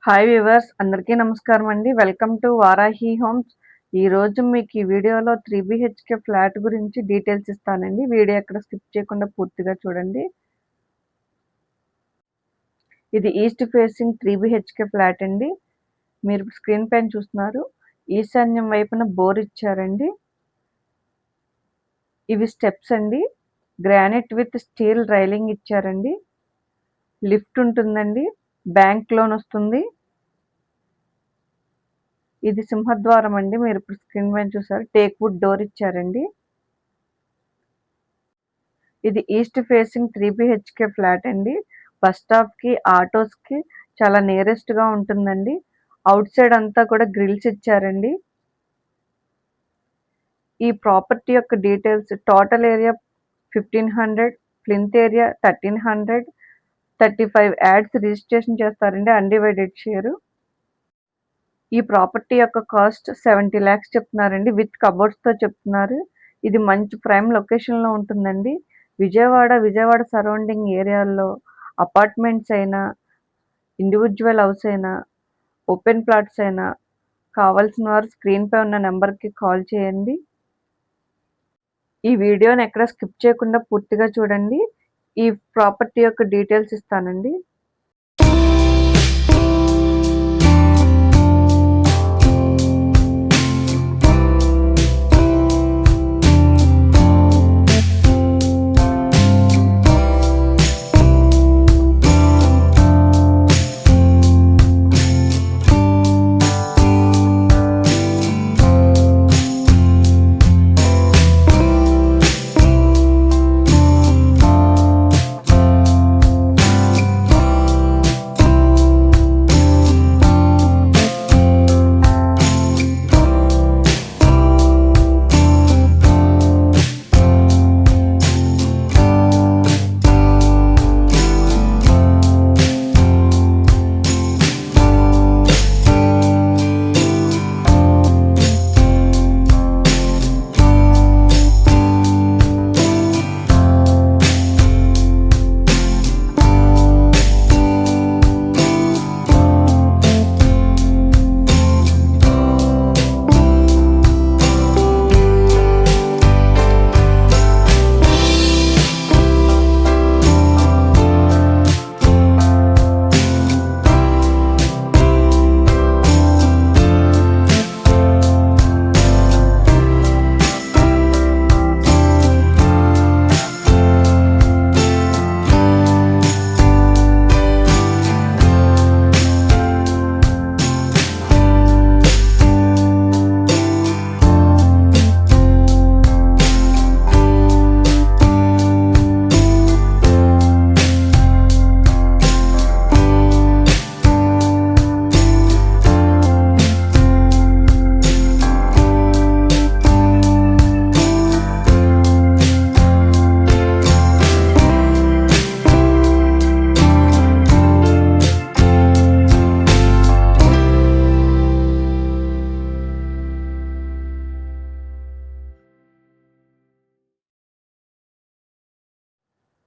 Hi viewers అందరికీ నమస్కారం అండి. Welcome to Varahi homes. ఈరోజు మీకు ఈ వీడియోలో 3 బీహెచ్‌కే ఫ్లాట్ గురించి డీటెయిల్స్ ఇస్తానండి. వీడియో ఎక్కడ స్కిప్ చేయకుండా పూర్తిగా చూడండి. ఇది ఈస్ట్ ఫేసింగ్ 3 బీహెచ్‌కే ఫ్లాట్ అండి. మీరు స్క్రీన్ పైన చూస్తున్నారు. ఈశాన్యం వైపున బోర్ ఇచ్చారండి. ఇవి స్టెప్స్ అండి. గ్రానైట్ విత్ స్టీల్ రైలింగ్ ఇచ్చారండి. లిఫ్ట్ ఉంటుందండి. బ్యాంక్ లోన్ వస్తుంది. ఇది సింహద్వారం అండి. మీరు ఇప్పుడు స్క్రీన్ పైన చూసారు. టేక్ వుడ్ డోర్ ఇచ్చారండి. ఇది ఈస్ట్ ఫేసింగ్ 3 బీహెచ్‌కే ఫ్లాట్ అండి. బస్ స్టాప్‌కి, ఆటోస్‌కి చాలా నియరెస్ట్‌గా ఉంటుందండి. అవుట్ సైడ్ అంతా కూడా గ్రిల్స్ ఇచ్చారండి. ఈ ప్రాపర్టీ యొక్క details total area 1500, plinth area 1300, 35 ads registration చేస్తారండి అన్‌డివైడెడ్ షేరు. ఈ ప్రాపర్టీ యొక్క కాస్ట్ 70 లాక్స్ చెప్తున్నారండి. విత్ కబోర్డ్స్‌తో చెప్తున్నారు. ఇది మంచి ప్రైమ్ లొకేషన్‌లో ఉంటుందండి. విజయవాడ సరౌండింగ్ ఏరియాల్లో అపార్ట్మెంట్స్ అయినా, ఇండివిడ్యువల్ హౌస్ అయినా, ఓపెన్ ప్లాట్స్ అయినా కావాల్సిన వారు స్క్రీన్‌పై ఉన్న నంబర్‌కి కాల్ చేయండి. ఈ వీడియోని ఎక్కడ స్కిప్ చేయకుండా పూర్తిగా చూడండి. ఈ ప్రాపర్టీ యొక్క డీటెయిల్స్ ఇస్తానండి.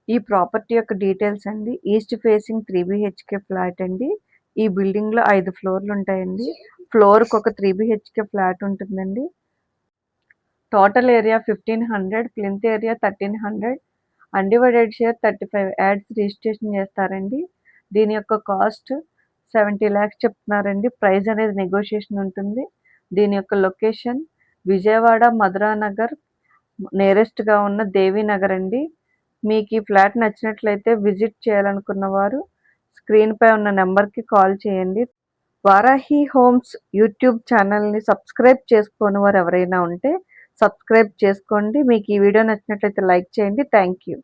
ఈ ప్రాపర్టీ యొక్క డీటెయిల్స్ అండి. ఈస్ట్ ఫేసింగ్ 3 బీహెచ్‌కే ఫ్లాట్ అండి. ఈ బిల్డింగ్‌లో 5 ఫ్లోర్‌లు ఉంటాయండి. ఫ్లోర్‌కి ఒక 3 బీహెచ్‌కే ఫ్లాట్ ఉంటుందండి. Total area 1500, plinth area 1300, undivided share 35 ads registration చేస్తారండి. దీని యొక్క కాస్ట్ 70 లాక్స్ చెప్తున్నారండి. ప్రైస్ అనేది నెగోషియేషన్ ఉంటుంది. దీని యొక్క లొకేషన్ విజయవాడ మధురానగర్ నియరెస్ట్‌గా ఉన్న దేవీనగర్ అండి. మీకు ఈ ఫ్లాట్ నచ్చినట్లయితే విజిట్ చేయాలనుకున్న వారు స్క్రీన్‌పై ఉన్న నంబర్‌కి కాల్ చేయండి. వారాహి హోమ్స్ యూట్యూబ్ ఛానల్‌ని సబ్స్క్రైబ్ చేసుకోని వారు ఎవరైనా ఉంటే సబ్స్క్రైబ్ చేసుకోండి. మీకు ఈ వీడియో నచ్చినట్లయితే లైక్ చేయండి. Thank you.